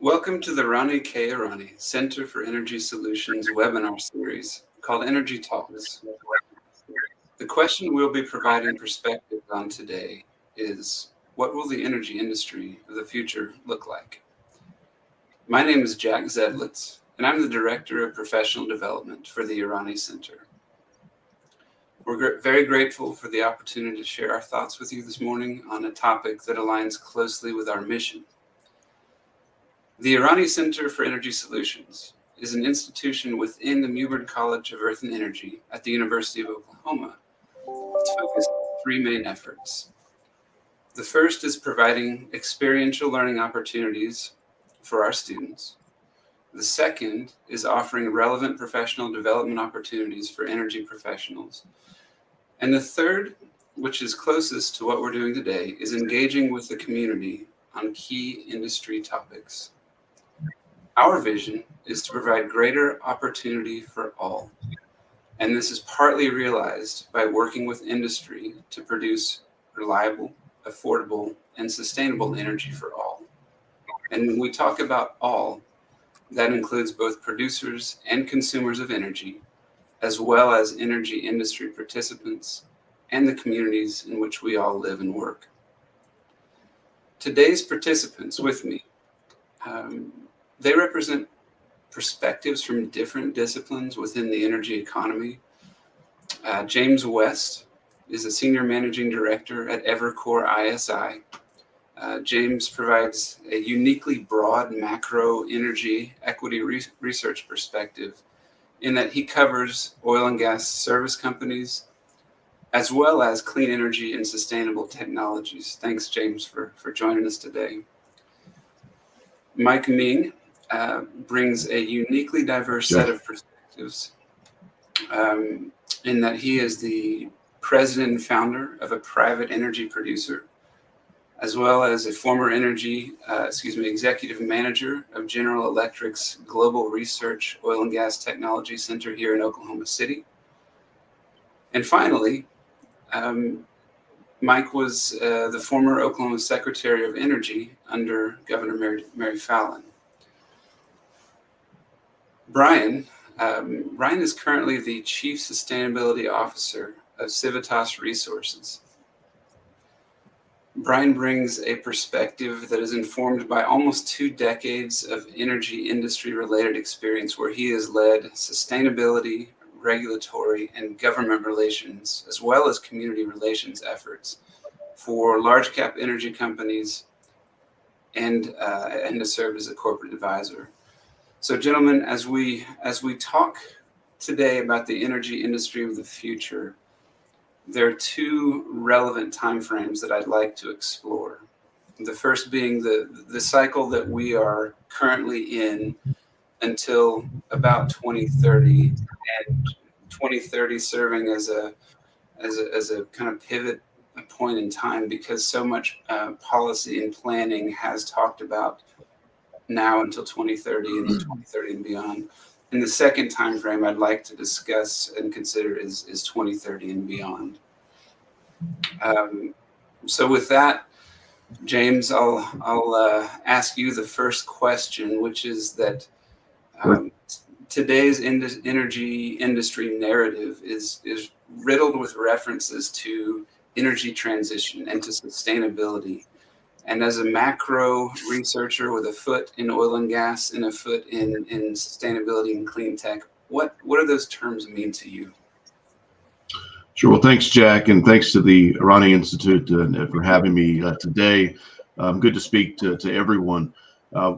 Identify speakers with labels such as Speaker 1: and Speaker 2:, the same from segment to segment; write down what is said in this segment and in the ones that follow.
Speaker 1: Welcome to the Irani Center for Energy Solutions webinar series called Energy Talks. The question we'll be providing perspective on today is, what will the energy industry of the future look like? My name is Jack Zedlitz, and I'm the Director of Professional Development for the Irani Center. We're very grateful for the opportunity to share our thoughts with you this morning on a topic that aligns closely with our mission. The Irani Center for Energy Solutions is an institution within the Mubert College of Earth and Energy at the University of Oklahoma. It's focused on three main efforts. The first is providing experiential learning opportunities for our students. The second is offering relevant professional development opportunities for energy professionals. And the third, which is closest to what we're doing today, is engaging with the community on key industry topics. Our vision is to provide greater opportunity for all, and this is partly realized by working with industry to produce reliable, affordable, and sustainable energy for all. And when we talk about all, that includes both producers and consumers of energy, as well as energy industry participants and the communities in which we all live and work. Today's participants with me, they represent perspectives from different disciplines within the energy economy. James West is a Senior Managing Director at Evercore ISI. James provides a uniquely broad macro energy equity research perspective in that he covers oil and gas service companies, as well as clean energy and sustainable technologies. Thanks, James, for joining us today. Mike Ming brings a uniquely diverse set of perspectives in that he is the president and founder of a private energy producer, as well as a former executive manager of General Electric's Global Research Oil and Gas Technology Center here in Oklahoma City. And finally, Mike was the former Oklahoma Secretary of Energy under Governor Mary Fallin. Brian is currently the Chief Sustainability Officer of Civitas Resources. Brian brings a perspective that is informed by almost 2 decades of energy industry-related experience, where he has led sustainability, regulatory, and government relations, as well as community relations efforts for large-cap energy companies and to serve as a corporate advisor. So, gentlemen, as we talk today about the energy industry of the future, there are 2 relevant timeframes that I'd like to explore. The first being the cycle that we are currently in until about 2030, and 2030 serving as a kind of pivot point in time, because so much policy and planning has talked about now until 2030 and 2030 and beyond. And the second time frame I'd like to discuss and consider is 2030 and beyond. So with that, James, I'll ask you the first question, which is that today's energy industry narrative is riddled with references to energy transition and to sustainability. And as a macro researcher with a foot in oil and gas and a foot in sustainability and clean tech, what do those terms mean to you?
Speaker 2: Sure. Well, thanks, Jack, and thanks to the Irani Institute for having me today. Good to speak to everyone.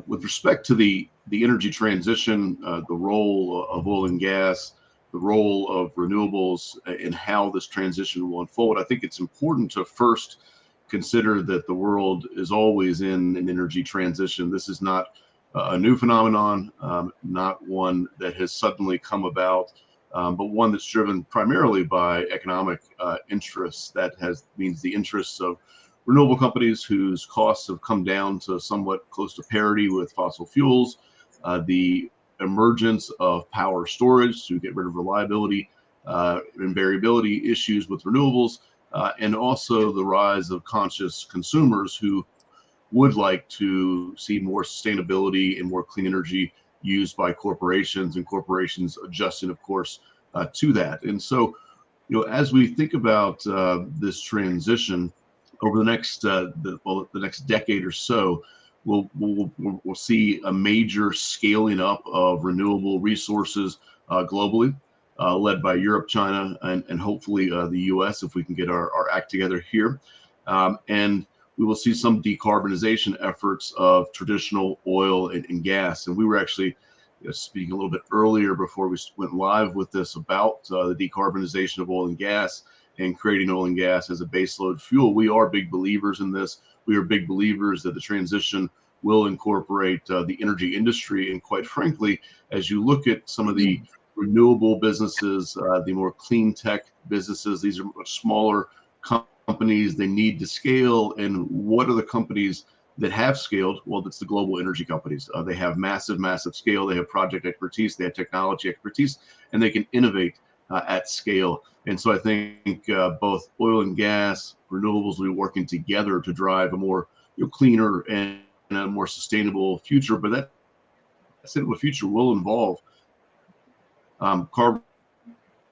Speaker 2: With respect to the energy transition, the role of oil and gas, the role of renewables, and how this transition will unfold, I think it's important to first consider that the world is always in an energy transition. This is not a new phenomenon, not one that has suddenly come about, but one that's driven primarily by economic interests. That means the interests of renewable companies whose costs have come down to somewhat close to parity with fossil fuels, the emergence of power storage to get rid of reliability and variability issues with renewables, and also the rise of conscious consumers who would like to see more sustainability and more clean energy used by corporations, and corporations adjusting, of course, to that. And so, as we think about this transition over the next the next decade or so, we'll see a major scaling up of renewable resources globally, led by Europe, China, and hopefully the U.S. if we can get our act together here. And we will see some decarbonization efforts of traditional oil and gas. And we were actually speaking a little bit earlier before we went live with this about the decarbonization of oil and gas and creating oil and gas as a baseload fuel. We are big believers in this. We are big believers that the transition will incorporate the energy industry. And quite frankly, as you look at some of the renewable businesses, the more clean tech businesses, these are much smaller companies. They need to scale. And what are the companies that have scaled? Well, it's the global energy companies. They have massive scale. They have project expertise. They have technology expertise, and they can innovate at scale. And so I think both oil and gas, renewables will be working together to drive a more cleaner and a more sustainable future. But that sustainable future will involve carbon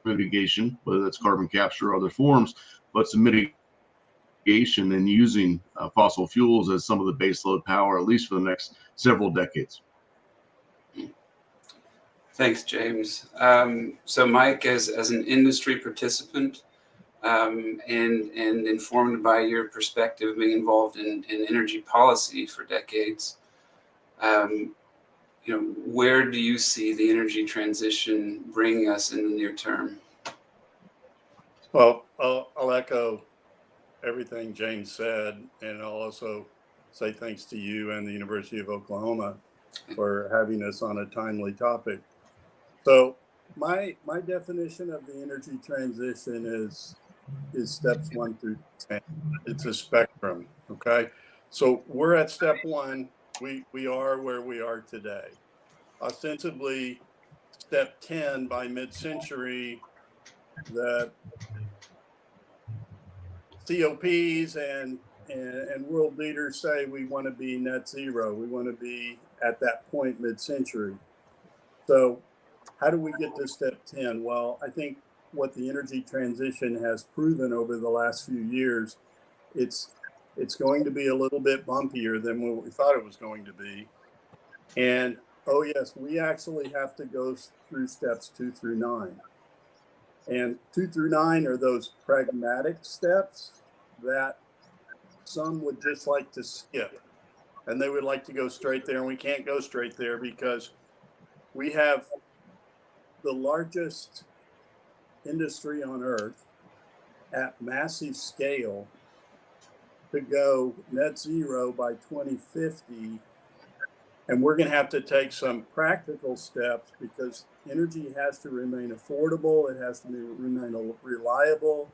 Speaker 2: mitigation, whether that's carbon capture or other forms, but some mitigation and using fossil fuels as some of the baseload power, at least for the next several decades.
Speaker 1: Thanks, James. So Mike, as an industry participant, and informed by your perspective, being involved in energy policy for decades, where do you see the energy transition bringing us in the near term?
Speaker 3: Well, I'll echo everything James said, and I'll also say thanks to you and the University of Oklahoma for having us on a timely topic. So my definition of the energy transition is steps 1 through 10. It's a spectrum. Okay. So we're at step 1. We are where we are today. Ostensibly, step 10 by mid-century, the COPs and world leaders say we want to be net zero. We want to be at that point mid-century. So how do we get to step 10? Well, I think what the energy transition has proven over the last few years, it's going to be a little bit bumpier than what we thought it was going to be. And oh yes, we actually have to go through steps 2 through 9. And 2 through 9 are those pragmatic steps that some would just like to skip. And they would like to go straight there, and we can't go straight there because we have the largest industry on earth at massive scale to go net zero by 2050. And we're going to have to take some practical steps because energy has to remain affordable. It has to remain reliable.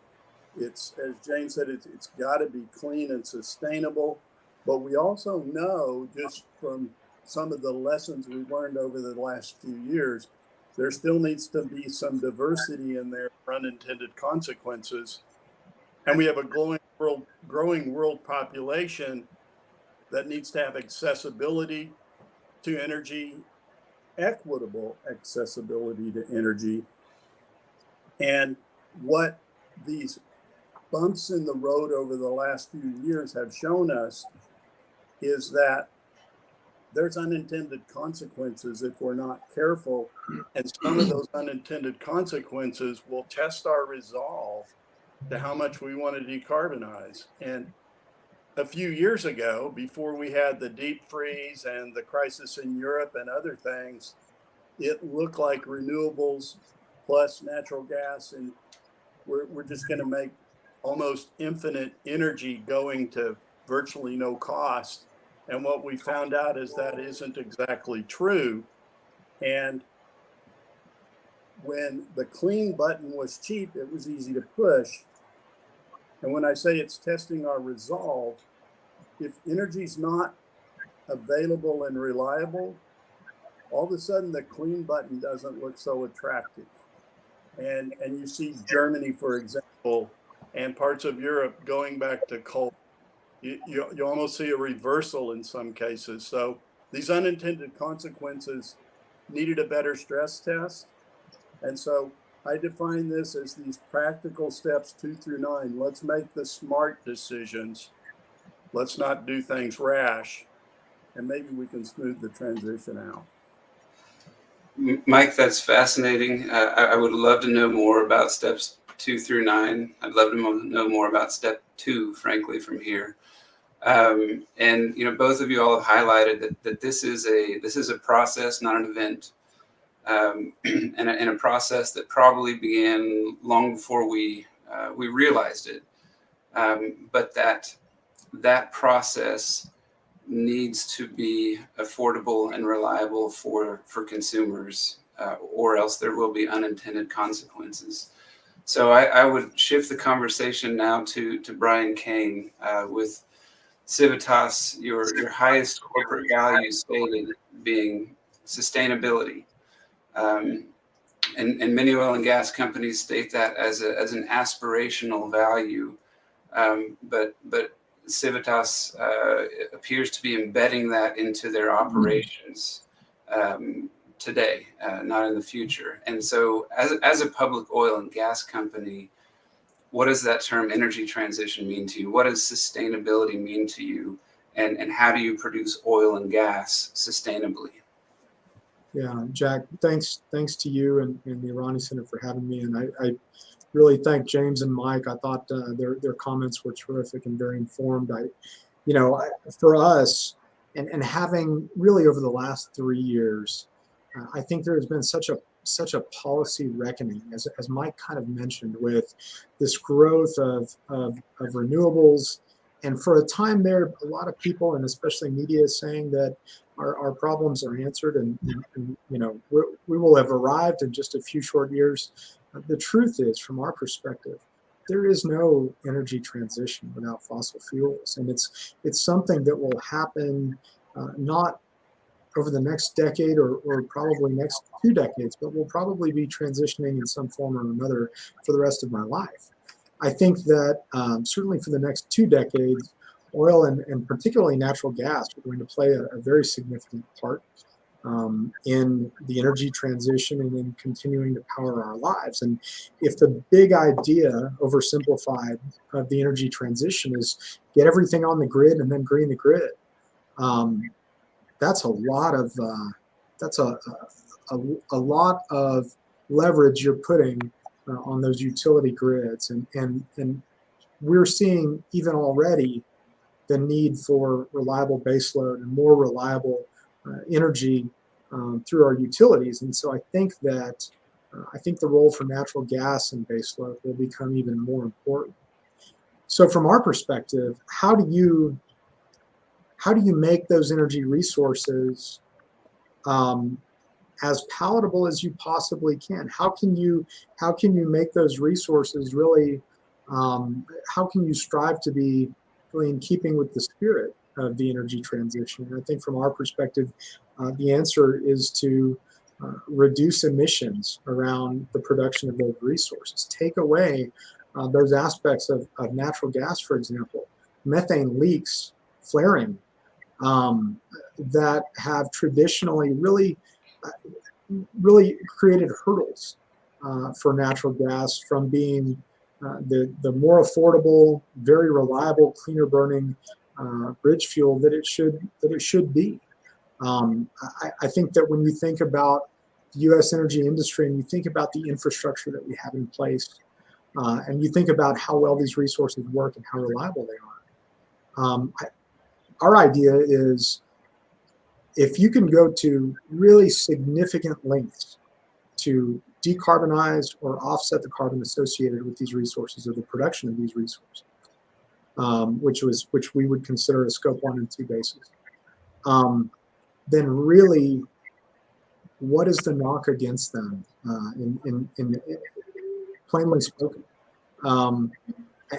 Speaker 3: It's, as James said, it's got to be clean and sustainable. But we also know, just from some of the lessons we've learned over the last few years, there still needs to be some diversity in there for unintended consequences. And we have a growing world population that needs to have accessibility to energy, equitable accessibility to energy. And what these bumps in the road over the last few years have shown us is that there's unintended consequences if we're not careful. And some of those unintended consequences will test our resolve to how much we want to decarbonize. And a few years ago, before we had the deep freeze and the crisis in Europe and other things, it looked like renewables plus natural gas, and we're just going to make almost infinite energy going to virtually no cost. And what we found out is that isn't exactly true. And when the clean button was cheap, it was easy to push. And when I say it's testing our resolve, if energy's not available and reliable, all of a sudden the clean button doesn't look so attractive. And you see Germany, for example, and parts of Europe going back to coal. you almost see a reversal in some cases. So these unintended consequences needed a better stress test. And so I define this as these practical steps 2 through 9. Let's make the smart decisions. Let's not do things rash. And maybe we can smooth the transition out.
Speaker 1: Mike, that's fascinating. I would love to know more about steps 2 through 9. I'd love to know more about step 2, frankly, from here. And both of you all have highlighted that this is a process, not an event, and a process that probably began long before we realized it. But that process needs to be affordable and reliable for consumers, or else there will be unintended consequences. So I would shift the conversation now to Brian Kane. With Civitas, your highest corporate value stated being sustainability. And many oil and gas companies state that as an aspirational value. But Civitas appears to be embedding that into their operations today, not in the future. And so as a public oil and gas company, what does that term energy transition mean to you? What does sustainability mean to you? And how do you produce oil and gas sustainably?
Speaker 4: Yeah, Jack, thanks to you and the Irani Center for having me. And I really thank James and Mike. I thought their comments were terrific and very informed. For us, and having really over the last 3 years, I think there has been such a policy reckoning, as Mike kind of mentioned, with this growth of renewables. And for a time there, a lot of people, and especially media, is saying that our problems are answered, and we will have arrived in just a few short years. The truth is, from our perspective, there is no energy transition without fossil fuels, and it's something that will happen not over the next decade or probably next 2 decades, but we'll probably be transitioning in some form or another for the rest of my life. I think that certainly for the next 2 decades, oil and particularly natural gas are going to play a very significant part in the energy transition and in continuing to power our lives. And if the big idea, oversimplified, of the energy transition is get everything on the grid and then green the grid, that's a lot of a lot of leverage you're putting on those utility grids, and we're seeing even already the need for reliable baseload and more reliable energy through our utilities. And so I think that the role for natural gas and baseload will become even more important. So from our perspective, how do you make those energy resources as palatable as you possibly can? How can you make those resources really? How can you strive to be really in keeping with the spirit of the energy transition? And I think from our perspective, the answer is to reduce emissions around the production of those resources. Take away those aspects of natural gas, for example, methane leaks, flaring, that have traditionally really created hurdles for natural gas from being the more affordable, very reliable, cleaner burning bridge fuel that it should be. I think that when you think about the U.S. energy industry and you think about the infrastructure that we have in place, and you think about how well these resources work and how reliable they are, our idea is if you can go to really significant lengths to decarbonize or offset the carbon associated with these resources or the production of these resources, which we would consider a scope 1 and 2 basis, then really, what is the knock against them? In plainly spoken,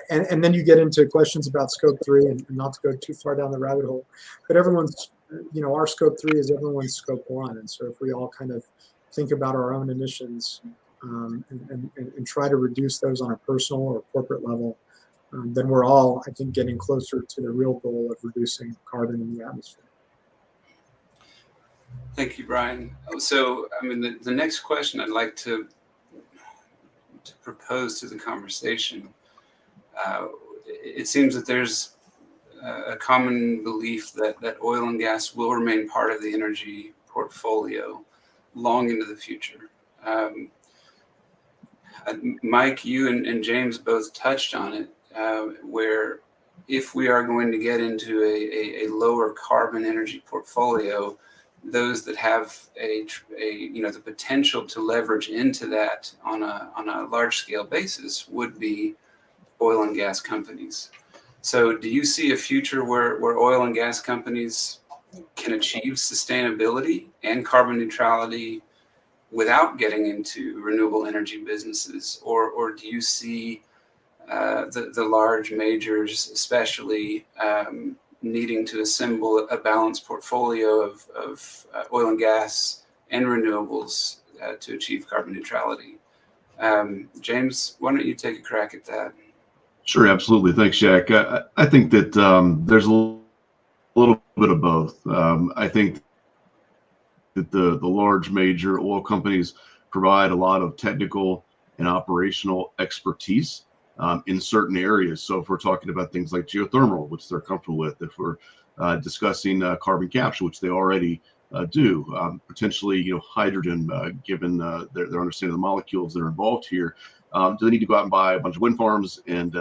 Speaker 4: and then you get into questions about scope 3, and not to go too far down the rabbit hole, but our scope 3 is everyone's scope 1, and so if we all kind of think about our own emissions and try to reduce those on a personal or corporate level, then we're all, I think, getting closer to the real goal of reducing carbon in the atmosphere.
Speaker 1: Thank you, Brian. So, I mean, the next question I'd like to propose to the conversation, it seems that there's a common belief that oil and gas will remain part of the energy portfolio long into the future. Mike, you and James both touched on it, where if we are going to get into a lower carbon energy portfolio, those that have the potential to leverage into that on a large scale basis would be oil and gas companies. So do you see a future where oil and gas companies can achieve sustainability and carbon neutrality without getting into renewable energy businesses? Or do you see the large majors especially needing to assemble a balanced portfolio of oil and gas and renewables to achieve carbon neutrality? James, why don't you take a crack at that?
Speaker 2: Sure, absolutely. Thanks, Jack. I think that there's a little bit of both. I think that the large major oil companies provide a lot of technical and operational expertise in certain areas. So if we're talking about things like geothermal, which they're comfortable with, if we're discussing carbon capture, which they already do, potentially hydrogen, given their understanding of the molecules that are involved here, do they need to go out and buy a bunch of wind farms and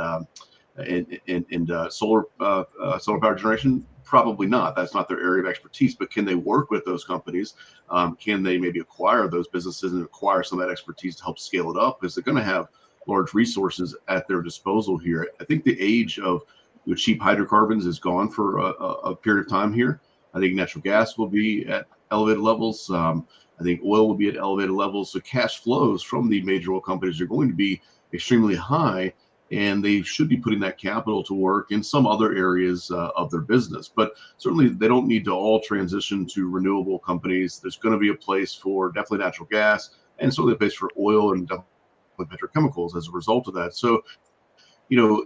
Speaker 2: solar power generation? Probably not. That's not their area of expertise. But can they work with those companies? Can they maybe acquire those businesses and acquire some of that expertise to help scale it up? Because they're going to have large resources at their disposal here. I think the age of cheap hydrocarbons is gone for a period of time here. I think natural gas will be at elevated levels. I think oil will be at elevated levels. So cash flows from the major oil companies are going to be extremely high, and they should be putting that capital to work in some other areas of their business. But certainly they don't need to all transition to renewable companies. There's going to be a place for definitely natural gas, and certainly a place for oil and definitely petrochemicals as a result of that. So,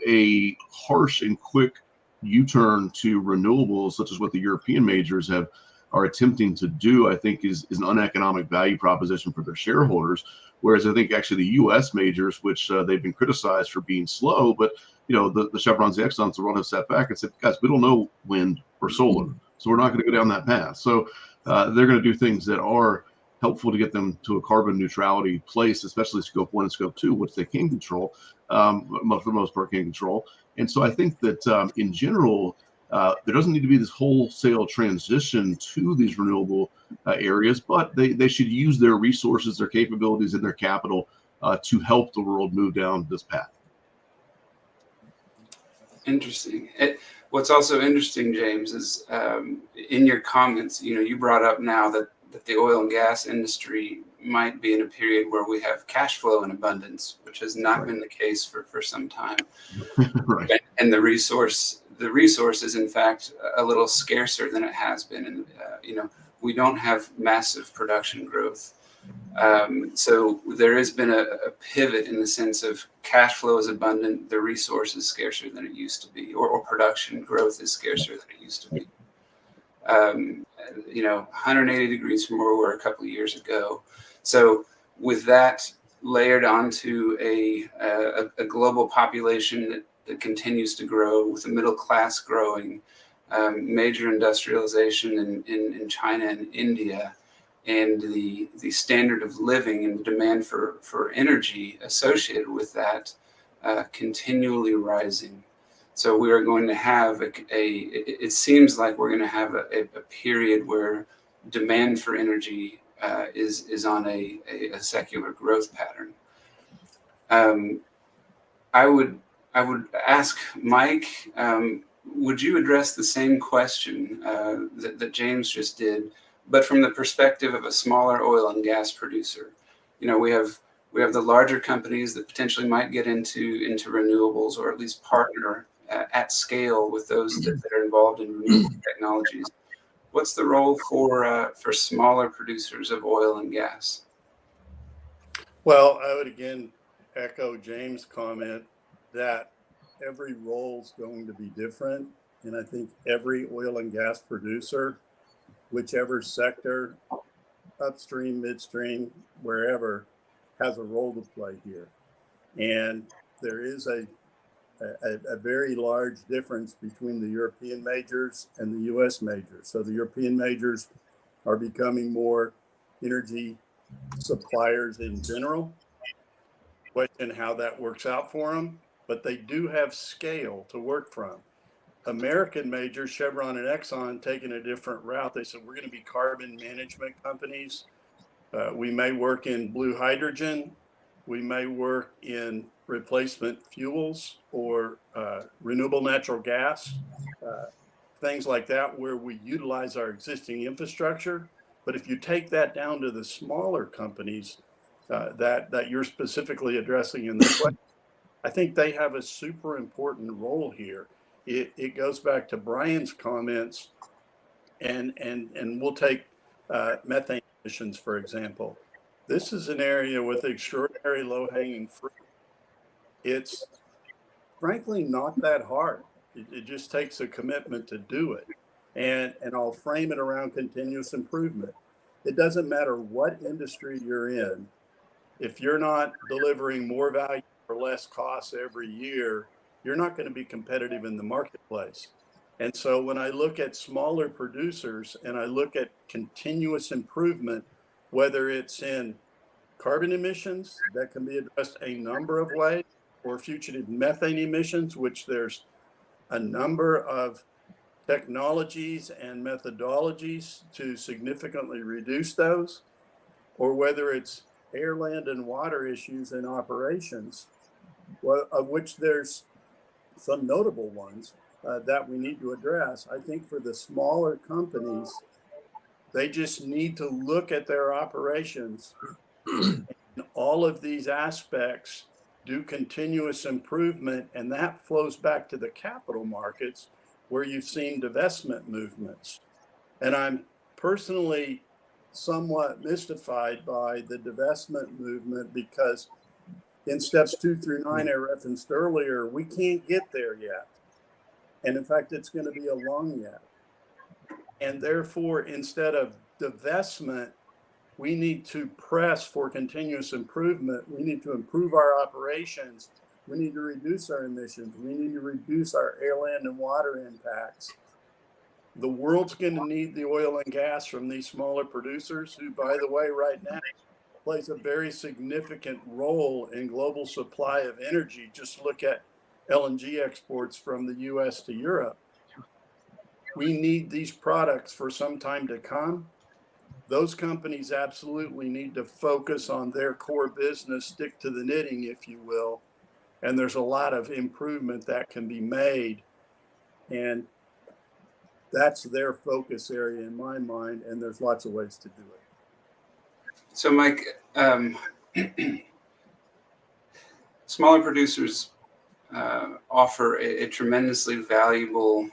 Speaker 2: a harsh and quick U-turn to renewables, such as what the European majors are attempting to do, I think is an uneconomic value proposition for their shareholders. Whereas I think actually the U.S. majors, which they've been criticized for being slow, but the Chevrons, the Exxons of the world have sat back and said, guys, we don't know wind or solar, so we're not going to go down that path. So they're going to do things that are helpful to get them to a carbon neutrality place, especially scope 1 and scope 2, which they can control, for the most part can control. And so I think that in general, there doesn't need to be this wholesale transition to these renewable areas, but they should use their resources, their capabilities, and their capital to help the world move down this path.
Speaker 1: Interesting. What's also interesting, James, is in your comments, you brought up now that the oil and gas industry might be in a period where we have cash flow in abundance, which has not been the case for some time.
Speaker 2: Right.
Speaker 1: And the resource is in fact a little scarcer than it has been. And we don't have massive production growth. So there has been a pivot in the sense of cash flow is abundant, the resource is scarcer than it used to be, or production growth is scarcer than it used to be. 180 degrees from where we were a couple of years ago. So with that layered onto a global population that continues to grow, with the middle class growing, major industrialization in China and India, and the standard of living and the demand for energy associated with that continually rising. So we are going to have it seems like we're going to have a period where demand for energy is on a secular growth pattern. I would ask Mike, would you address the same question that James just did, but from the perspective of a smaller oil and gas producer? We have the larger companies that potentially might get into renewables, or at least partner at scale with those that are involved in renewable technologies. What's the role for smaller producers of oil and gas?
Speaker 3: Well, I would again echo James' comment that every role's going to be different. And I think every oil and gas producer, whichever sector, upstream, midstream, wherever, has a role to play here. And there is a very large difference between the European majors and the US majors. So the European majors are becoming more energy suppliers in general. Question how that works out for them, but they do have scale to work from. American majors, Chevron and Exxon, taking a different route. They said, we're going to be carbon management companies. We may work in blue hydrogen. We may work in replacement fuels or renewable natural gas, things like that, where we utilize our existing infrastructure. But if you take that down to the smaller companies that you're specifically addressing in the question, I think they have a super important role here. It goes back to Brian's comments, and we'll take methane emissions, for example. This is an area with extraordinary low-hanging fruit. It's frankly not that hard. It just takes a commitment to do it. And I'll frame it around continuous improvement. It doesn't matter what industry you're in. If you're not delivering more value for less costs every year, you're not going to be competitive in the marketplace. And so when I look at smaller producers and I look at continuous improvement, whether it's in carbon emissions that can be addressed a number of ways, or fugitive methane emissions, which there's a number of technologies and methodologies to significantly reduce those, or whether it's air, land, and water issues in operations, of which there's some notable ones that we need to address. I think for the smaller companies, they just need to look at their operations and all of these aspects, do continuous improvement, and that flows back to the capital markets where you've seen divestment movements. And I'm personally somewhat mystified by the divestment movement, because in steps 2 through 9 I referenced earlier, we can't get there yet. And in fact, it's going to be a long yet. And therefore, instead of divestment, we need to press for continuous improvement. We need to improve our operations. We need to reduce our emissions. We need to reduce our air, land, and water impacts. The world's going to need the oil and gas from these smaller producers, who, by the way, right now plays a very significant role in global supply of energy. Just look at LNG exports from the US to Europe. We need these products for some time to come. Those companies absolutely need to focus on their core business, stick to the knitting, if you will. And there's a lot of improvement that can be made. And that's their focus area in my mind. And there's lots of ways to do it.
Speaker 1: So, Mike, smaller producers offer a tremendously valuable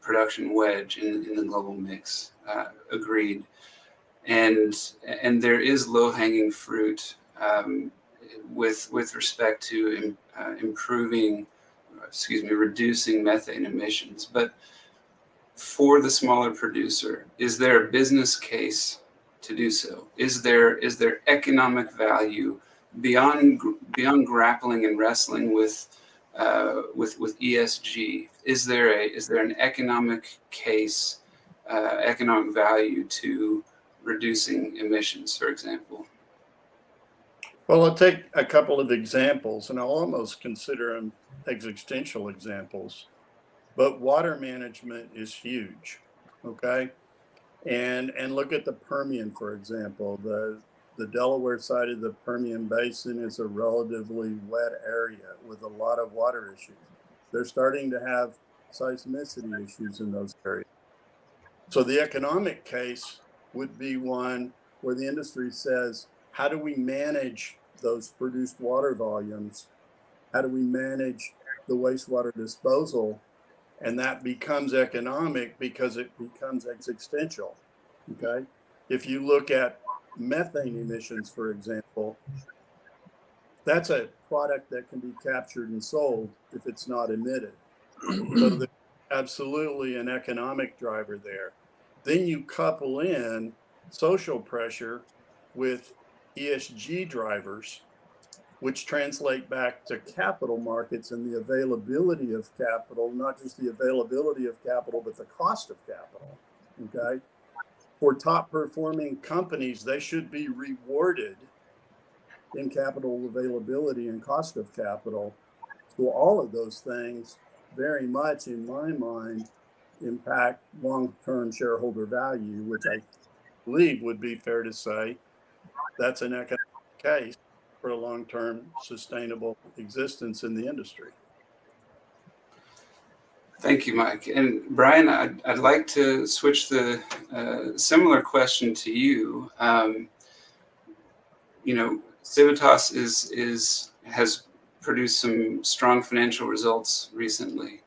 Speaker 1: production wedge in the global mix. Agreed. And there is low-hanging fruit with respect to reducing methane emissions. But for the smaller producer, is there a business case to do so? Is there economic value beyond grappling and wrestling with ESG? Is there an economic case, economic value to reducing emissions, for example?
Speaker 3: Well, I'll take a couple of examples, and I'll almost consider them existential examples. But water management is huge, okay? And look at the Permian, for example. The Delaware side of the Permian Basin is a relatively wet area with a lot of water issues. They're starting to have seismicity issues in those areas. So the economic case would be one where the industry says, how do we manage those produced water volumes? How do we manage the wastewater disposal? And that becomes economic because it becomes existential, okay? If you look at methane emissions, for example, That's a product that can be captured and sold if it's not emitted. So there's absolutely an economic driver there. Then you couple in social pressure with ESG drivers, which translate back to capital markets and the availability of capital, not just the availability of capital, but the cost of capital. Okay. For top performing companies, they should be rewarded in capital availability and cost of capital. So all of those things very much, in my mind, impact long-term shareholder value, which I believe would be fair to say that's an economic case for a long-term sustainable existence in the industry.
Speaker 1: Thank you, Mike. And Brian, I'd like to switch the similar question to you. Civitas has produced some strong financial results recently.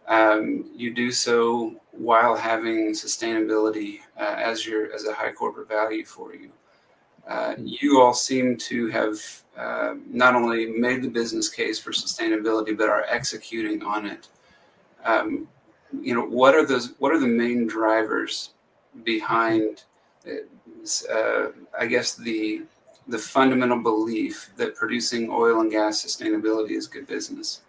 Speaker 1: You do so while having sustainability as a high corporate value for you. You all seem to have not only made the business case for sustainability, but are executing on it. What are the main drivers behind, I guess, the fundamental belief that producing oil and gas sustainability is good business?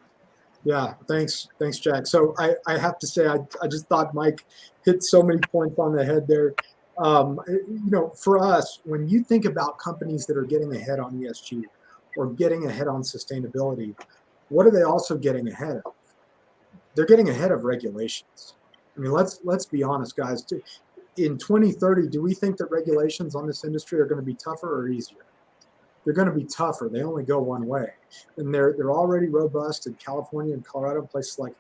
Speaker 4: Yeah, thanks, Jack. So I have to say, I just thought Mike hit so many points on the head there. For us, when you think about companies that are getting ahead on ESG or getting ahead on sustainability, what are they also getting ahead of? They're getting ahead of regulations. I mean, let's be honest, guys. In 2030, do we think that regulations on this industry are going to be tougher or easier? They're going to be tougher. They only go one way, and they're already robust in California and Colorado, places like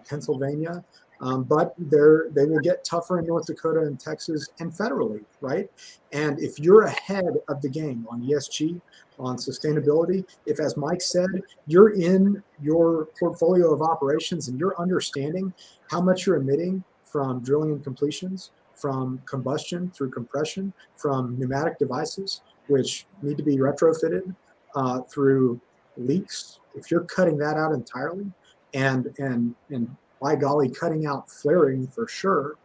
Speaker 4: Pennsylvania. But they will get tougher in North Dakota and Texas and federally, right? And if you're ahead of the game on ESG, on sustainability, if, as Mike said, you're in your portfolio of operations and you're understanding how much you're emitting from drilling and completions, from combustion through compression, from pneumatic devices, which need to be retrofitted, through leaks, if you're cutting that out entirely, and by golly, cutting out flaring for sure,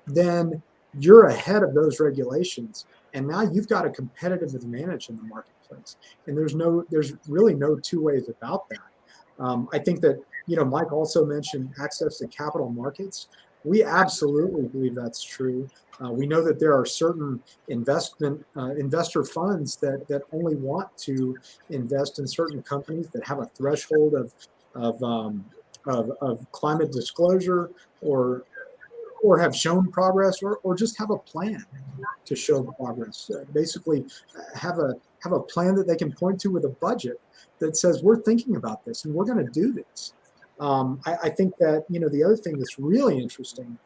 Speaker 4: then you're ahead of those regulations. And now you've got a competitive advantage in the marketplace. And there's really no two ways about that. I think that, Mike also mentioned access to capital markets. We absolutely believe that's true. We know that there are certain investor funds that only want to invest in certain companies that have a threshold of climate disclosure, or have shown progress, or just have a plan to show progress. Basically, have a plan that they can point to with a budget that says we're thinking about this and we're going to do this. I think that the other thing that's really interesting,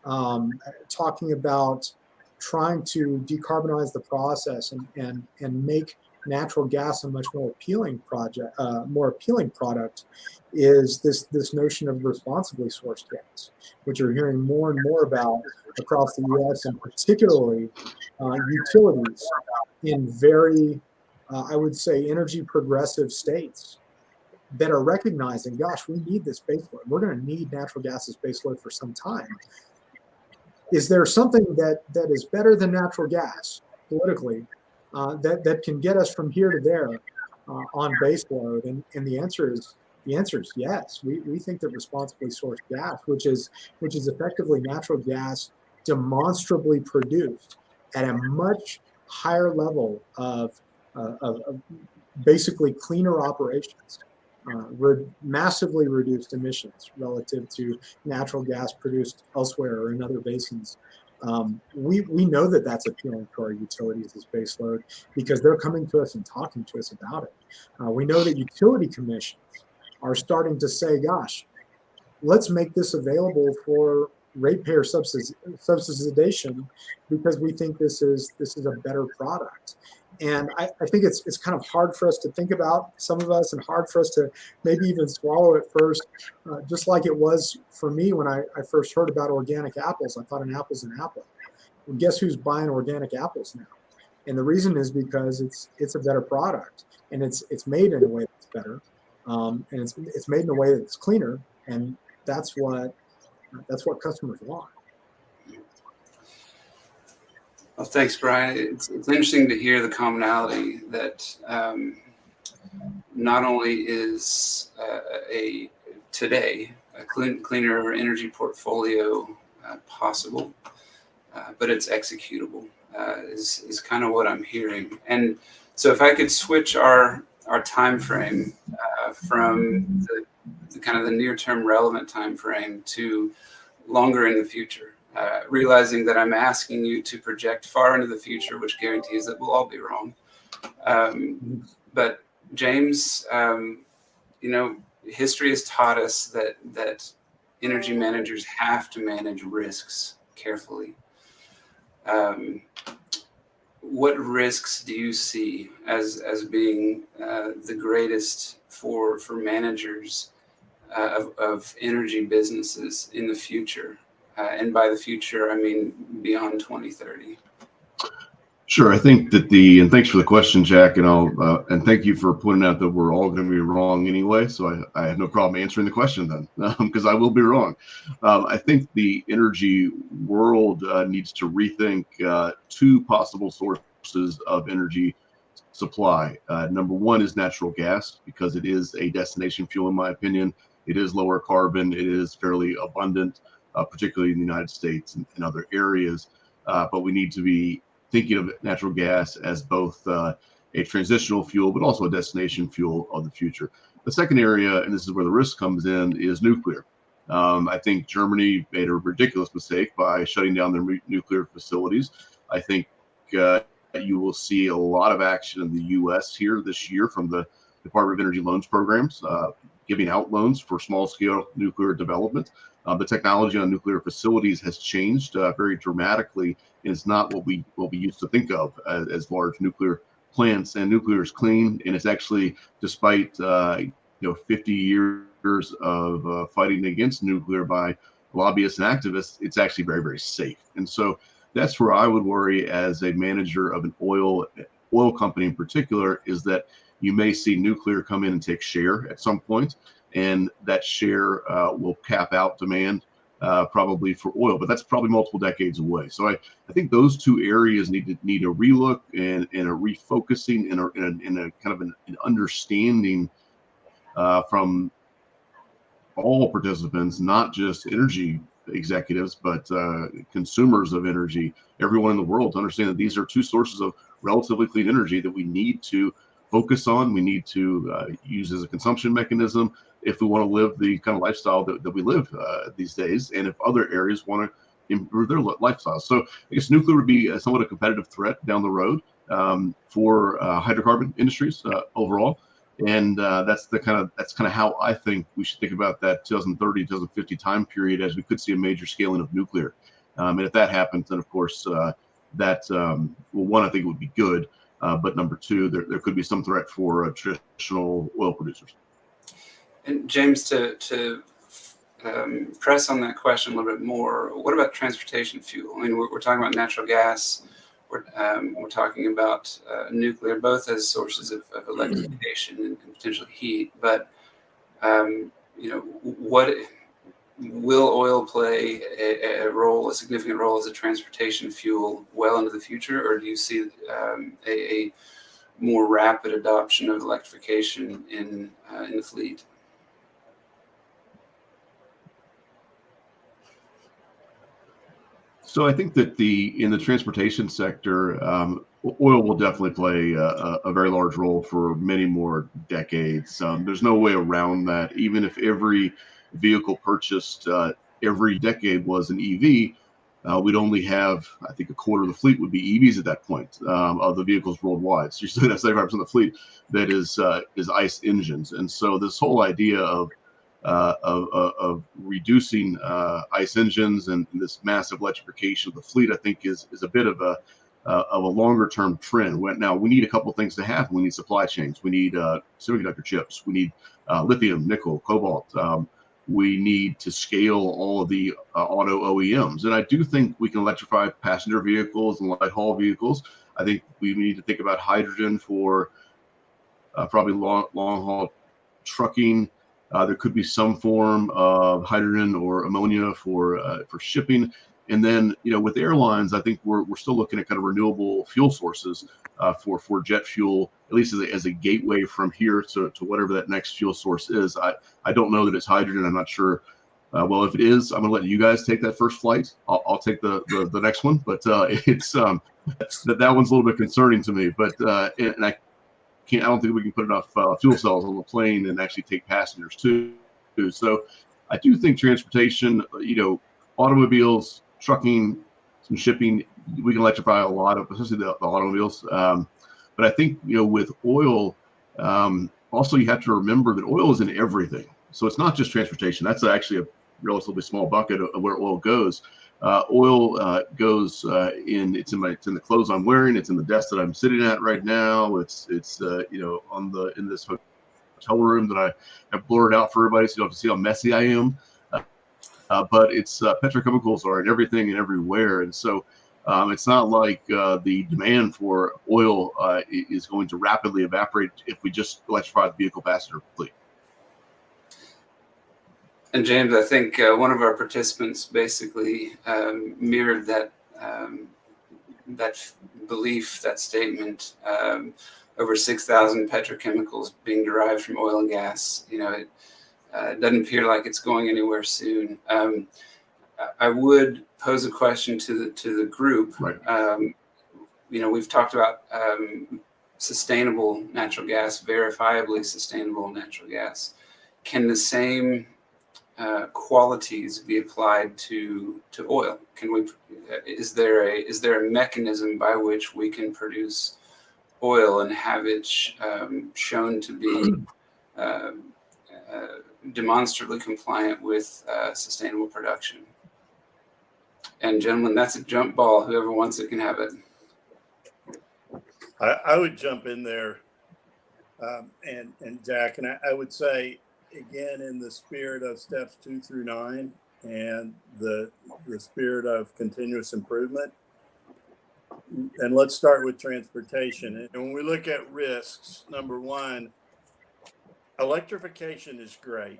Speaker 4: talking about trying to decarbonize the process and make natural gas a much more appealing product, is this notion of responsibly sourced gas, which you're hearing more and more about across the U.S. and particularly utilities in very, I would say, energy progressive states that are recognizing, gosh, we need this baseload. We're going to need natural gas as baseload for some time. Is there something that is better than natural gas politically, that can get us from here to there on baseload? And the answer is yes. We think that responsibly sourced gas, which is effectively natural gas demonstrably produced at a much higher level of basically cleaner operations, massively reduced emissions relative to natural gas produced elsewhere or in other basins. We know that that's appealing to our utilities as baseload because they're coming to us and talking to us about it. We know that utility commissions are starting to say, gosh, let's make this available for ratepayer subsidization because we think this is a better product. And I think it's kind of hard for us to think about, some of us, and hard for us to maybe even swallow at first, just like it was for me when I first heard about organic apples. I thought an apple's an apple. Well, guess who's buying organic apples now? And the reason is because it's a better product, and it's made in a way that's better, and it's made in a way that's cleaner, and that's what customers want.
Speaker 1: Well, thanks, Brian. It's interesting to hear the commonality that not only is today a cleaner energy portfolio possible, but it's executable. Is kind of what I'm hearing. And so, if I could switch our time frame from the kind of the near term relevant time frame to longer in the future, realizing that I'm asking you to project far into the future, which guarantees that we'll all be wrong. But James, history has taught us that energy managers have to manage risks carefully. What risks do you see as being the greatest for managers of energy businesses in the future? And by the future, I mean beyond 2030.
Speaker 2: Sure. I think that and thanks for the question, Jack, and thank you for pointing out that we're all going to be wrong anyway. So I have no problem answering the question then, because I will be wrong. I think the energy world needs to rethink two possible sources of energy supply. Number one is natural gas, because it is a destination fuel, in my opinion. It is lower carbon. It is fairly abundant, particularly in the United States and other areas. But we need to be thinking of natural gas as both a transitional fuel, but also a destination fuel of the future. The second area, and this is where the risk comes in, is nuclear. I think Germany made a ridiculous mistake by shutting down their nuclear facilities. I think you will see a lot of action in the U.S. here this year from the Department of Energy loans programs, giving out loans for small-scale nuclear development. The technology on nuclear facilities has changed very dramatically, and it's not what we used to think of as large nuclear plants. And nuclear is clean, and it's actually, despite 50 years of fighting against nuclear by lobbyists and activists, it's actually very, very safe. And so that's where I would worry as a manager of an oil company in particular, is that you may see nuclear come in and take share at some point, and that share will cap out demand probably for oil, but that's probably multiple decades away. So I think those two areas need a relook and a refocusing and a kind of an understanding from all participants, not just energy executives, but consumers of energy, everyone in the world, to understand that these are two sources of relatively clean energy that we need to focus on. We need to use as a consumption mechanism if we want to live the kind of lifestyle that we live these days, and if other areas want to improve their lifestyle. So I guess nuclear would be somewhat a competitive threat down the road for hydrocarbon industries overall. And that's kind of how I think we should think about that 2030, 2050 time period, as we could see a major scaling of nuclear. And if that happens, then of course one, I think it would be good. But number two, there could be some threat for traditional oil producers.
Speaker 1: And James, to press on that question a little bit more, what about transportation fuel? I mean, we're talking about natural gas. We're talking about nuclear, both as sources of electrification and potential heat. But what will oil play a significant role as a transportation fuel well into the future, or do you see a more rapid adoption of electrification in the fleet?
Speaker 2: So I think that in the transportation sector, oil will definitely play a very large role for many more decades. There's no way around that. Even if every vehicle purchased every decade was an EV, we'd only have, I think, a quarter of the fleet would be EVs at that point of the vehicles worldwide. So you still have 75% of the fleet that is ICE engines. And so this whole idea of reducing ICE engines and this massive electrification of the fleet, I think, is a bit of a longer term trend. Now we need a couple of things to happen. We need supply chains. We need semiconductor chips. We need lithium, nickel, cobalt. We need to scale all of the auto OEMs. And I do think we can electrify passenger vehicles and light haul vehicles. I think we need to think about hydrogen for probably long haul trucking. There could be some form of hydrogen or ammonia for shipping. And then, with airlines, I think we're still looking at kind of renewable fuel sources for jet fuel, at least as a gateway from here to whatever that next fuel source is. I don't know that it's hydrogen. I'm not sure. Well, if it is, I'm going to let you guys take that first flight. I'll take the next one, but it's that one's a little bit concerning to me. But and I don't think we can put enough fuel cells on the plane and actually take passengers too. So I do think transportation, automobiles, trucking, some shipping, we can electrify a lot of, especially the automobiles. But I think, with oil, also you have to remember that oil is in everything. So it's not just transportation. That's actually a relatively small bucket of where oil goes. Oil goes it's in the clothes I'm wearing. It's in the desk that I'm sitting at right now. It's in this hotel room that I have blurred out for everybody, so you don't have to see how messy I am. But it's petrochemicals are in everything and everywhere, and so it's not like the demand for oil is going to rapidly evaporate if we just electrify the vehicle passenger fleet.
Speaker 1: And James, I think one of our participants basically mirrored that belief, that statement. Over 6,000 petrochemicals being derived from oil and gas. It doesn't appear like it's going anywhere soon. I would pose a question to the group.
Speaker 2: Right.
Speaker 1: We've talked about sustainable natural gas, verifiably sustainable natural gas. Can the same qualities be applied to oil? Is there a mechanism by which we can produce oil and have it shown to be demonstrably compliant with sustainable production? And gentlemen, that's a jump ball. Whoever wants it can have it.
Speaker 3: I would jump in there, and Jack, and I would say, again, in the spirit of steps 2 through 9 and the spirit of continuous improvement. And let's start with transportation. And when we look at risks, number one, electrification is great,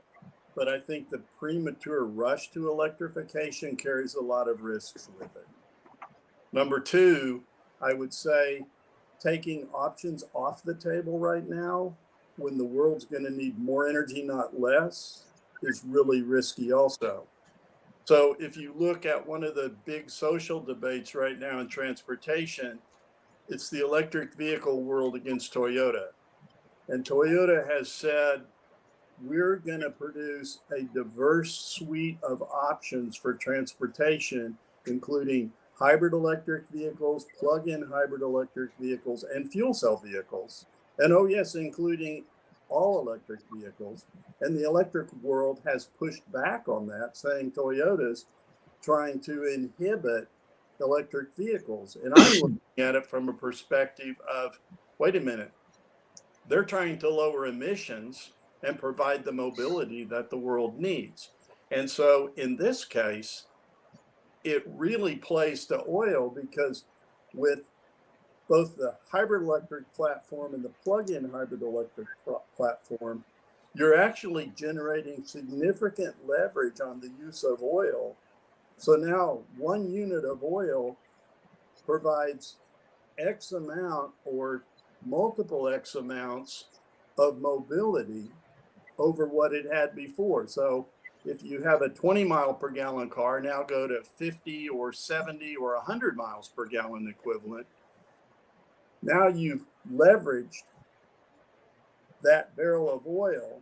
Speaker 3: but I think the premature rush to electrification carries a lot of risks with it. Number two, I would say taking options off the table right now when the world's going to need more energy, not less, is really risky also. So if you look at one of the big social debates right now in transportation, it's the electric vehicle world against Toyota. And Toyota has said, we're going to produce a diverse suite of options for transportation, including hybrid electric vehicles, plug-in hybrid electric vehicles, and fuel cell vehicles. And oh yes, including all electric vehicles. And the electric world has pushed back on that, saying Toyota's trying to inhibit electric vehicles. And I'm looking at it from a perspective of, wait a minute, they're trying to lower emissions and provide the mobility that the world needs. And so in this case, it really plays to oil, because with both the hybrid electric platform and the plug-in hybrid electric platform, you're actually generating significant leverage on the use of oil. So now 1 unit of oil provides X amount or multiple X amounts of mobility over what it had before. So if you have a 20 mile per gallon car, now go to 50 or 70 or 100 miles per gallon equivalent. Now you've leveraged that barrel of oil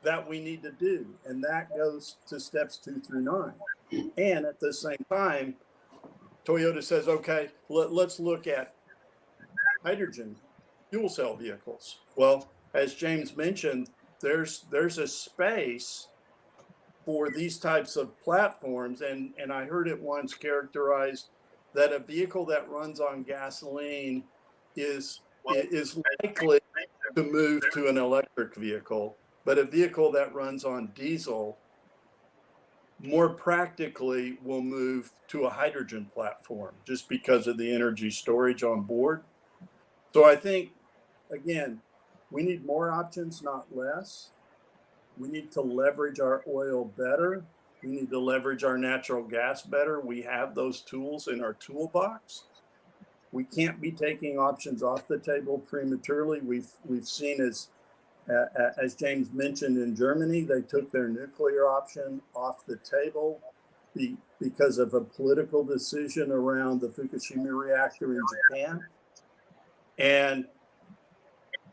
Speaker 3: that we need to do. And that goes to steps 2 through 9. And at the same time, Toyota says, okay, let's look at hydrogen fuel cell vehicles. Well, as James mentioned, there's a space for these types of platforms. And I heard it once characterized that a vehicle that runs on gasoline is likely to move to an electric vehicle, but a vehicle that runs on diesel more practically will move to a hydrogen platform just because of the energy storage on board. So I think, again, we need more options, not less. We need to leverage our oil better. We need to leverage our natural gas better. We have those tools in our toolbox. We can't be taking options off the table prematurely. We've seen, as James mentioned, in Germany, they took their nuclear option off the table because of a political decision around the Fukushima reactor in Japan. And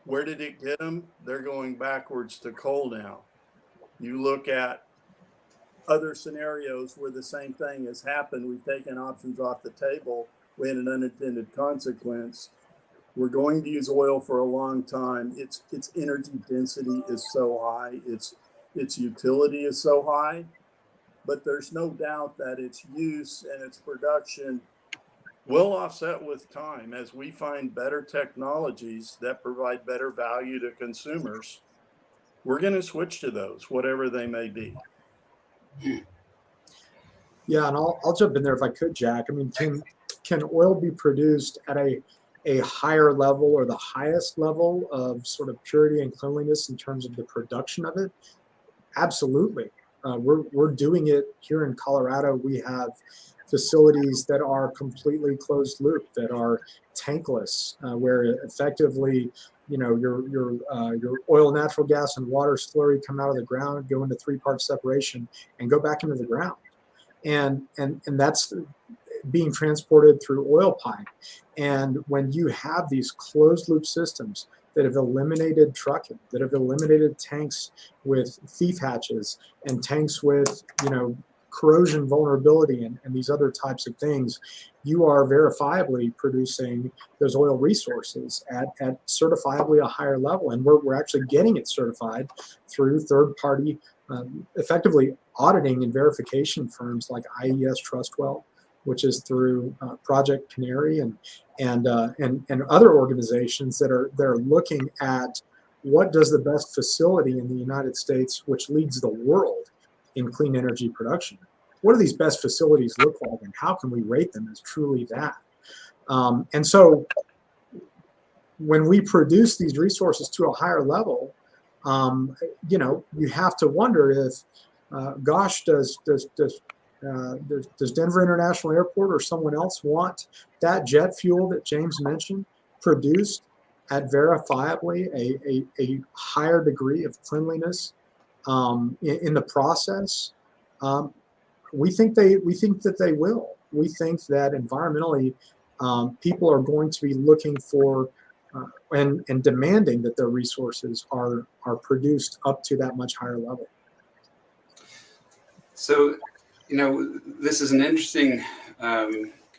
Speaker 3: where did it get them? They're going backwards to coal now. You look at other scenarios where the same thing has happened. We've taken options off the table. We had an unintended consequence. We're going to use oil for a long time. Its energy density is so high. Its utility is so high. But there's no doubt that its use and its production will offset with time as we find better technologies that provide better value to consumers. We're going to switch to those, whatever they may be.
Speaker 4: Yeah, and I'll jump in there if I could, Jack. I mean, can oil be produced at a higher level or the highest level of sort of purity and cleanliness in terms of the production of it? Absolutely. We're doing it here in Colorado. We have facilities that are completely closed loop, that are tankless, where effectively, you know, your oil, natural gas, and water slurry come out of the ground, go into 3-part separation, and go back into the ground, and that's being transported through oil pipe. And when you have these closed loop systems that have eliminated trucking, that have eliminated tanks with thief hatches and tanks with, you know, corrosion vulnerability and these other types of things, you are verifiably producing those oil resources at certifiably a higher level. And we're actually getting it certified through third-party, effectively auditing and verification firms like IES Trustwell, which is through Project Canary and other organizations that are looking at what does the best facility in the United States, which leads the world in clean energy production, what do these best facilities look like, and how can we rate them as truly that? And so when we produce these resources to a higher level, you know, you have to wonder if, gosh, does Denver International Airport or someone else want that jet fuel that James mentioned produced at verifiably a higher degree of cleanliness in the process? We think that they will. We think that environmentally, people are going to be looking for and demanding that their resources are produced up to that much higher level.
Speaker 1: So, you know, this is an interesting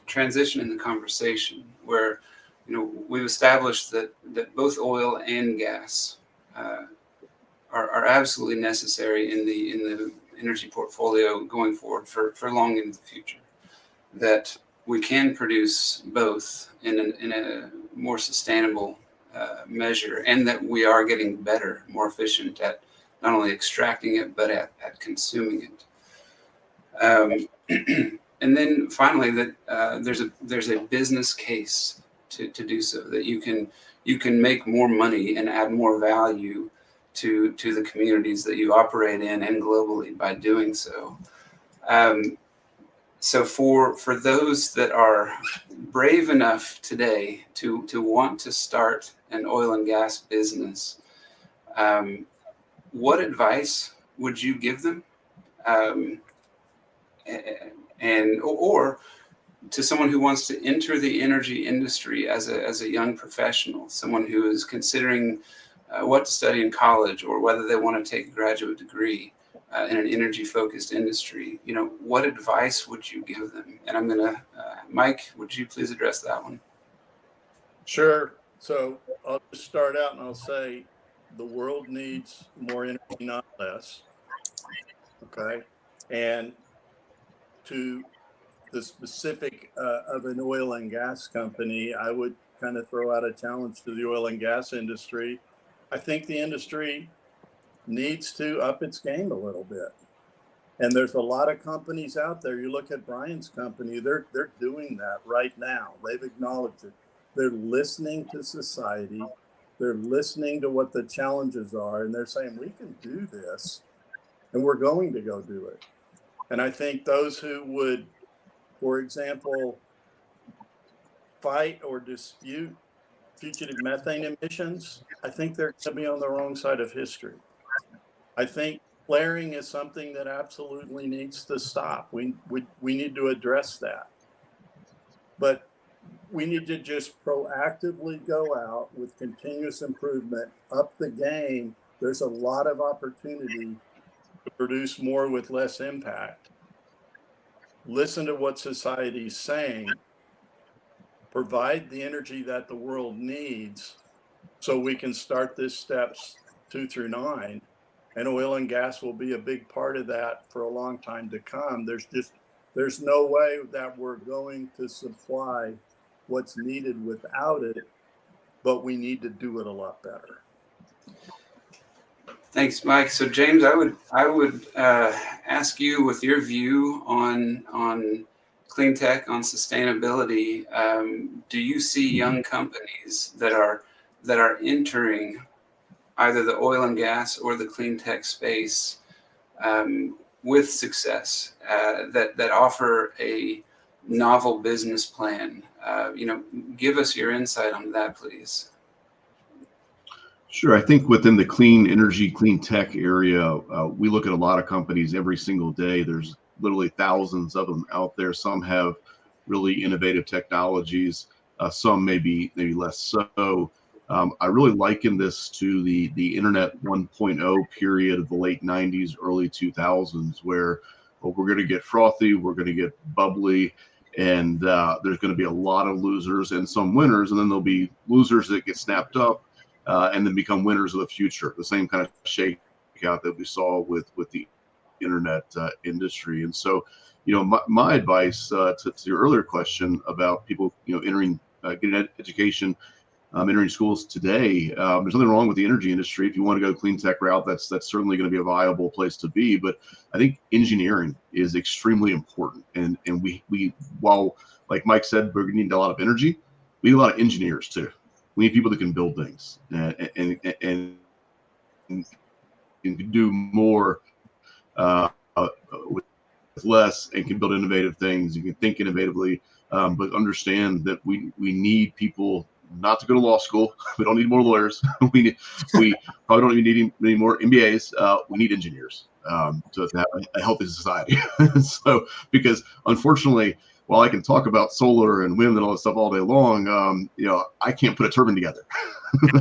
Speaker 1: transition in the conversation where, you know, we've established that both oil and gas are absolutely necessary in the energy portfolio going forward for long into the future. That we can produce both in a more sustainable measure, and that we are getting better, more efficient at not only extracting it but at consuming it. And then finally, that there's a business case to do so, that you can make more money and add more value to the communities that you operate in and globally by doing so. So for those that are brave enough today to want to start an oil and gas business, what advice would you give them? Or to someone who wants to enter the energy industry as a young professional, someone who is considering what to study in college or whether they want to take a graduate degree in an energy-focused industry, you know, what advice would you give them? And I'm gonna, Mike, would you please address that one?
Speaker 3: Sure. So I'll just start out and I'll say the world needs more energy, not less. Okay. And to the specific of an oil and gas company, I would kind of throw out a challenge to the oil and gas industry. I think the industry needs to up its game a little bit. And there's a lot of companies out there. You look at Brian's company, they're doing that right now. They've acknowledged it. They're listening to society. They're listening to what the challenges are, and they're saying, we can do this, and we're going to go do it. And I think those who would, for example, fight or dispute fugitive methane emissions, I think they're going to be on the wrong side of history. I think flaring is something that absolutely needs to stop. We need to address that. But we need to just proactively go out with continuous improvement, up the game. There's a lot of opportunity to produce more with less impact. Listen to what society's saying, provide the energy that the world needs so we can start this steps 2 through 9. And oil and gas will be a big part of that for a long time to come. There's no way that we're going to supply what's needed without it, but we need to do it a lot better.
Speaker 1: Thanks, Mike. So James, I would ask you, with your view on clean tech, on sustainability, do you see young companies that are entering either the oil and gas or the clean tech space with success, that offer a novel business plan? Give us your insight on that, please.
Speaker 2: Sure. I think within the clean energy, clean tech area, we look at a lot of companies every single day. There's literally thousands of them out there. Some have really innovative technologies. Some maybe less so. I really liken this to the Internet 1.0 period of the late 90s, early 2000s, where we're going to get frothy, we're going to get bubbly, and there's going to be a lot of losers and some winners, and then there'll be losers that get snapped up and then become winners of the future. The same kind of shakeout that we saw with the internet industry. And so, my advice to your earlier question about people, entering, getting education, entering schools today, there's nothing wrong with the energy industry. If you want to go clean tech route, that's certainly going to be a viable place to be. But I think engineering is extremely important. And we while, like Mike said, we need a lot of energy, we need a lot of engineers too. We need people that can build things and can do more with less, and can build innovative things. You can think innovatively, but understand that we need people not to go to law school. We don't need more lawyers. we probably don't even need any more MBAs. We need engineers to have a healthy society. So, because unfortunately, while I can talk about solar and wind and all this stuff all day long, I can't put a turbine together.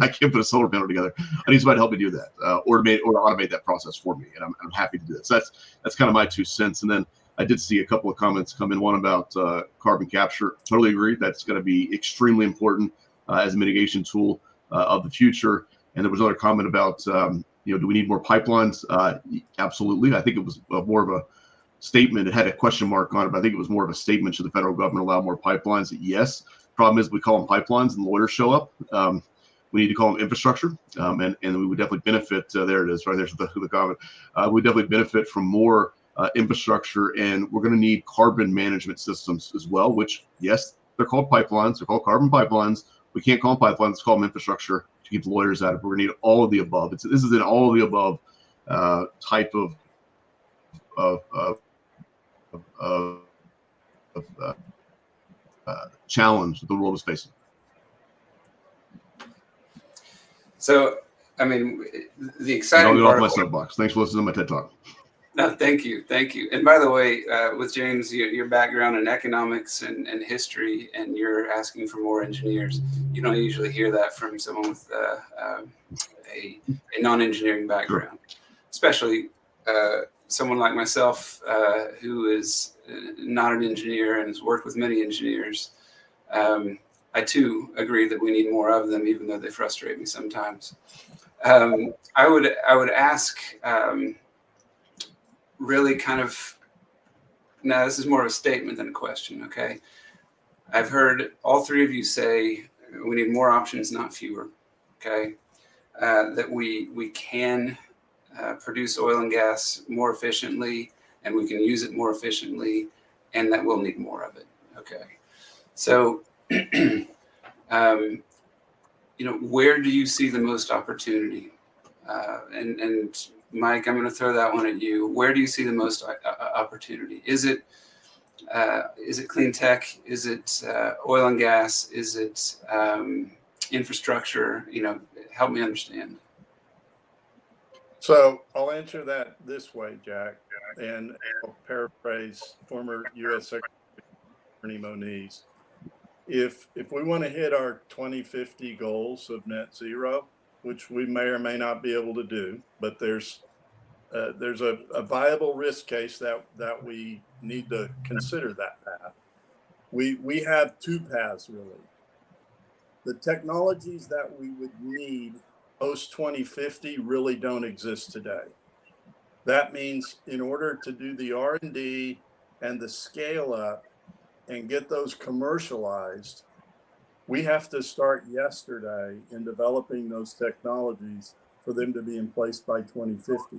Speaker 2: I can't put a solar panel together. I need somebody to help me do that, or automate that process for me, and I'm happy to do that. So that's kind of my 2 cents. And then I did see a couple of comments come in. One about carbon capture. Totally agree. That's going to be extremely important as a mitigation tool of the future. And there was another comment about, do we need more pipelines? Absolutely. I think it was more of a statement. It had a question mark on it, but I think it was more of a statement: should the federal government allow more pipelines? Yes. Problem is, we call them pipelines and lawyers show up. We need to call them infrastructure, and we would definitely benefit. There it is, right there's the comment. We definitely benefit from more infrastructure, and we're going to need carbon management systems as well. Which, yes, they're called pipelines. They're called carbon pipelines. We can't call them pipelines. Let's call them infrastructure to keep the lawyers out of it. We're going to need all of the above. This is an all of the above type of challenge that the world is facing.
Speaker 1: So, I mean, the exciting
Speaker 2: I'll
Speaker 1: part.
Speaker 2: get off my soapbox. Thanks for listening to my TED Talk.
Speaker 1: No, thank you. And by the way, with James, your background in economics and history, and you're asking for more engineers, you don't usually hear that from someone with a non-engineering background, especially someone like myself who is not an engineer and has worked with many engineers. I too agree that we need more of them, even though they frustrate me sometimes. I would ask. Really kind of, now this is more of a statement than a question, okay? I've heard all three of you say we need more options, not fewer, okay? That we can produce oil and gas more efficiently and we can use it more efficiently, and that we'll need more of it. Okay. So, where do you see the most opportunity? And Mike, I'm going to throw that one at you. Where do you see the most opportunity? Is it clean tech? Is it oil and gas? Is it infrastructure? Help me understand.
Speaker 3: So I'll answer that this way, Jack, and I'll paraphrase former U.S. Secretary Moniz. If we want to hit our 2050 goals of net zero, which we may or may not be able to do, but there's a viable risk case that we need to consider that path. We have two paths really. The technologies that we would need post 2050 really don't exist today. That means in order to do the R&D and the scale up and get those commercialized, we have to start yesterday in developing those technologies for them to be in place by 2050.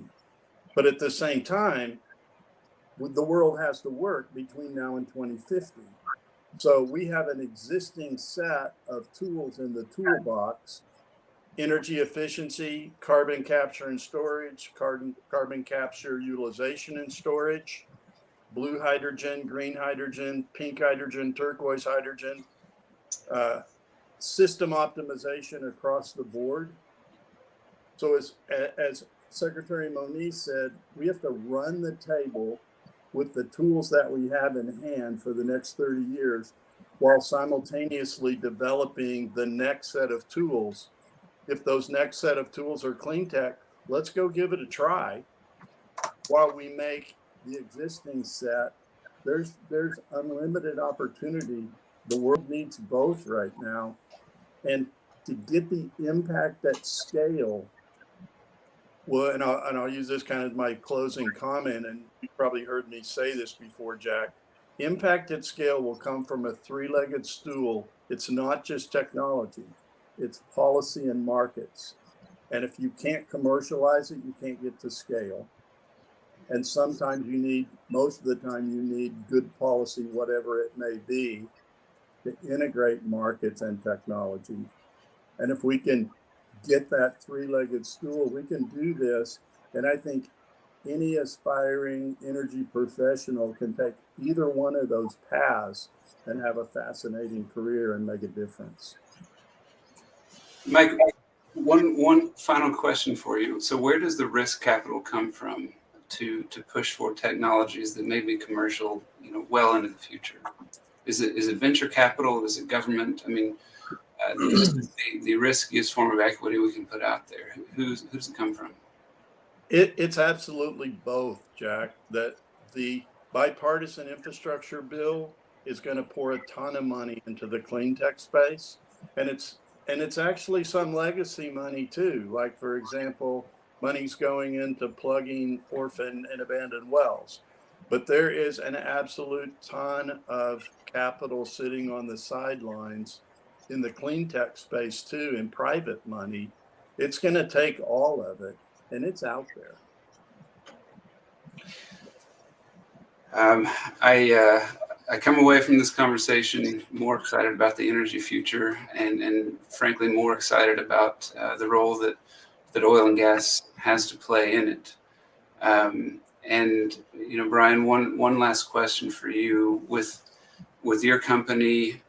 Speaker 3: But at the same time, the world has to work between now and 2050. So we have an existing set of tools in the toolbox: energy efficiency, carbon capture and storage, carbon capture utilization and storage, blue hydrogen, green hydrogen, pink hydrogen, turquoise hydrogen, system optimization across the board. So as Secretary Moniz said, we have to run the table with the tools that we have in hand for the next 30 years, while simultaneously developing the next set of tools. If those next set of tools are clean tech, let's go give it a try while we make the existing set. There's unlimited opportunity. The world needs both right now. And to get the impact at scale, well, and I'll use this kind of my closing comment, and you probably heard me say this before, Jack. Impact at scale will come from a three-legged stool. It's not just technology, it's policy and markets. And if you can't commercialize it, you can't get to scale. And sometimes most of the time you need good policy, whatever it may be, to integrate markets and technology. And if we can get that three-legged stool, we can do this. And I think any aspiring energy professional can take either one of those paths and have a fascinating career and make a difference.
Speaker 1: Mike, one final question for you. So where does the risk capital come from to push for technologies that may be commercial, well into the future? Is it venture capital? Is it government? I mean, the riskiest form of equity we can put out there. Who's it come from?
Speaker 3: It's absolutely both, Jack. That the bipartisan infrastructure bill is going to pour a ton of money into the clean tech space, and it's actually some legacy money too. Like, for example, money's going into plugging orphan and abandoned wells. But there is an absolute ton of capital sitting on the sidelines in the clean tech space too, in private money. It's going to take all of it, and it's out there.
Speaker 1: I come away from this conversation more excited about the energy future, and frankly more excited about the role that oil and gas has to play in it. And Brian, one last question for you. With your company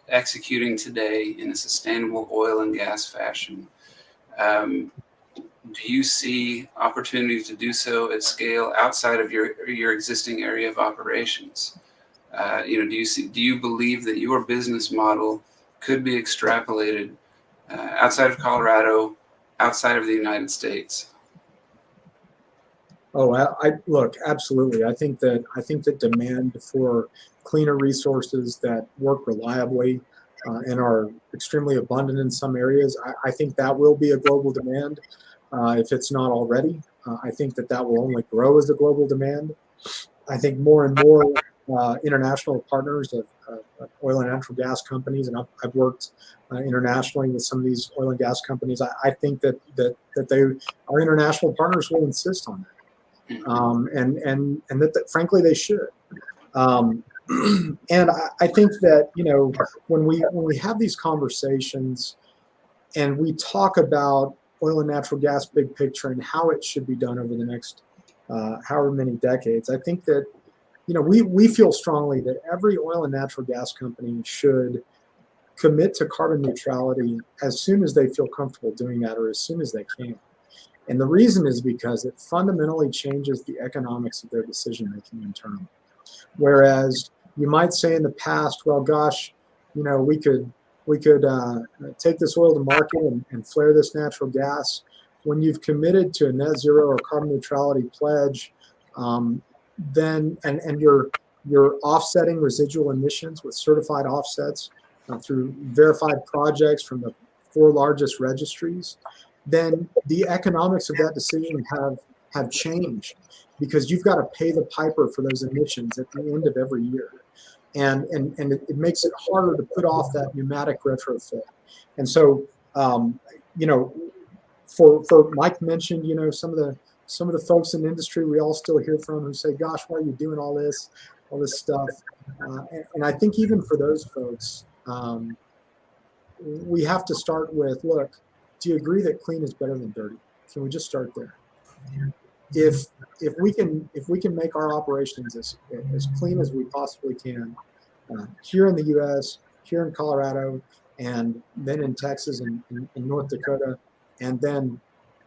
Speaker 1: executing today in a sustainable oil and gas fashion, do you see opportunity to do so at scale outside of your existing area of operations? Do you believe that your business model could be extrapolated outside of Colorado, outside of the United States?
Speaker 4: Oh, I look, absolutely. I think that demand for cleaner resources that work reliably and are extremely abundant in some areas, I think that will be a global demand if it's not already. I think that will only grow as a global demand. I think more and more international partners of oil and natural gas companies, and I've worked internationally with some of these oil and gas companies. I think that our international partners will insist on that. and that frankly they should. And I think that, you know, when we have these conversations and we talk about oil and natural gas big picture and how it should be done over the next however many decades, I think that, you know, we feel strongly that every oil and natural gas company should commit to carbon neutrality as soon as they feel comfortable doing that, or as soon as they can. And the reason is because it fundamentally changes the economics of their decision making internally. Whereas you might say in the past, well, gosh, you know, we could take this oil to market and flare this natural gas. When you've committed to a net zero or carbon neutrality pledge, then and you're offsetting residual emissions with certified offsets through verified projects from the 4 largest registries, then the economics of that decision have changed, because you've got to pay the piper for those emissions at the end of every year. And it makes it harder to put off that pneumatic retrofit. And so, you know, for Mike mentioned, you know, some of the folks in the industry we all still hear from who say, gosh, why are you doing all this stuff? And I think even for those folks, we have to start with, look, do you agree that clean is better than dirty? Can we just start there? If we can make our operations as clean as we possibly can, here in the U.S., here in Colorado, and then in Texas and in North Dakota, and then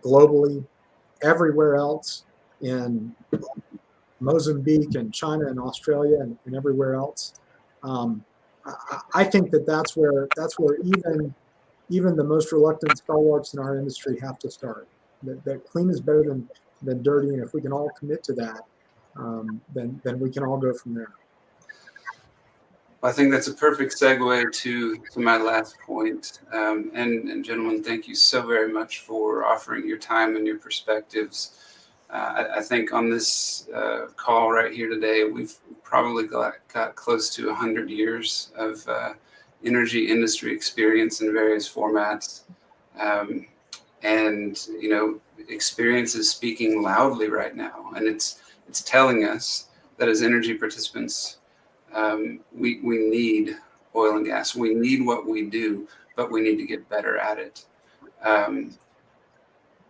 Speaker 4: globally, everywhere else, in Mozambique and China and Australia and everywhere else, I think that's where even the most reluctant stalwarts in our industry have to start. That clean is better than dirty, and if we can all commit to that, then we can all go from there.
Speaker 1: I think that's a perfect segue to my last point. And gentlemen, thank you so very much for offering your time and your perspectives. I think on this call right here today, we've probably got close to 100 years of energy industry experience in various formats. And, you know, experience is speaking loudly right now. And it's telling us that as energy participants, we need oil and gas. We need what we do, but we need to get better at it.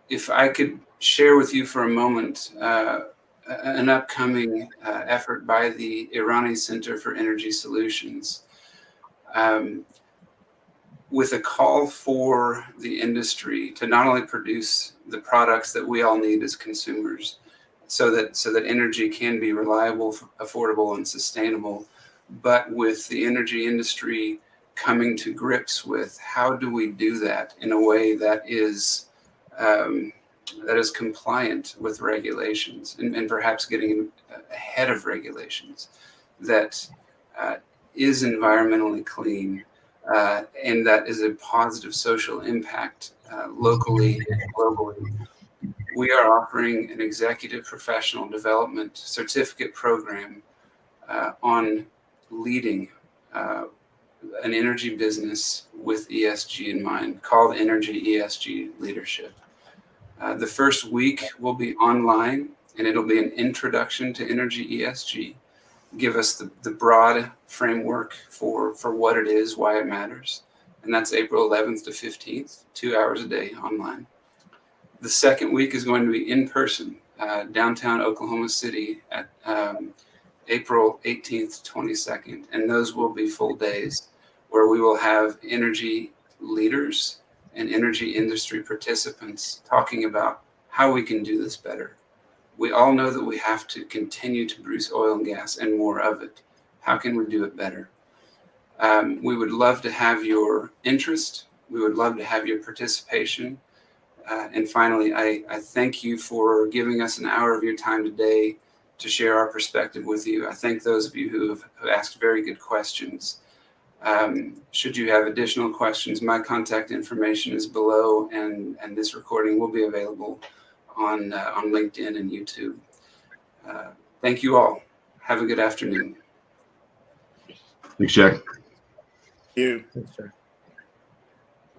Speaker 1: If I could share with you for a moment an upcoming effort by the Irani Center for Energy Solutions, with a call for the industry to not only produce the products that we all need as consumers, so that energy can be reliable, affordable, and sustainable, but with the energy industry coming to grips with how do we do that in a way that is compliant with regulations, and perhaps getting ahead of regulations, that is environmentally clean, and that is a positive social impact locally and globally. We are offering an executive professional development certificate program on leading an energy business with ESG in mind, called Energy ESG Leadership. The first week will be online, and it'll be an introduction to energy ESG, give us the broad framework for what it is, why it matters. And that's April 11th to 15th, 2 hours a day online. The second week is going to be in person, downtown Oklahoma City at April 18th to 22nd. And those will be full days where we will have energy leaders and energy industry participants talking about how we can do this better. We all know that we have to continue to produce oil and gas and more of it. How can we do it better? We would love to have your interest. We would love to have your participation. And finally, I thank you for giving us an hour of your time today to share our perspective with you. I thank those of you who have asked very good questions. Should you have additional questions, my contact information is below, and this recording will be available on LinkedIn and YouTube. Thank you all. Have a good afternoon.
Speaker 2: Thanks, Jack.
Speaker 3: Thank you.
Speaker 4: Thanks, Jack.